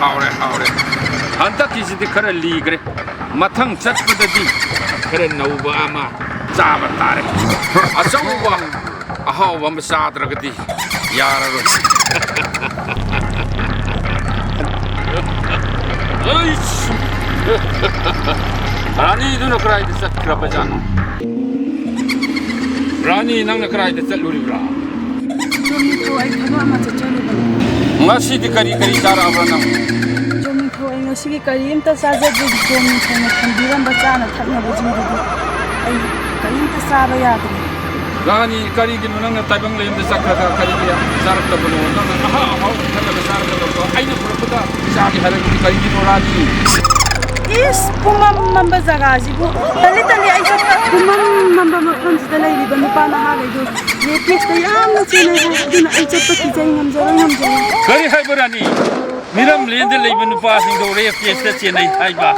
하오래 한타키시디 그래 리그래 마탕 잣부다디 그래 너우바 아마 짜바 따래 아싸우바 아하우 밤 싸드라그디 야라로 아이씨 라니 누나 그라이드 싹크라바잖아 라니 낭나 그라이드 쌀루리브라 조미토 아이 타노아마 저쩌리바니 ngasi di kari cara apa nang 조미토 아이 ngasi기 karimta sajaji 조미토나 탐비람바 짜나 탁나바 징두디 아이 karimta saba yadri gani kari gin nang tabang lem de sakka kari dia sarak ta bano nang aha aha kala da sarak ta ko ai ne purpuda sagi hare di kari gin rani is pumam mamba zagajibu tali tali ai sakka pumam mamba makanjida lairiba nupana haga do netflix ta yamna chelebu dina ai chappa ki jai ngamjara kari hai barani miram lende leiba nupa sing do re fiesta chenai thai ba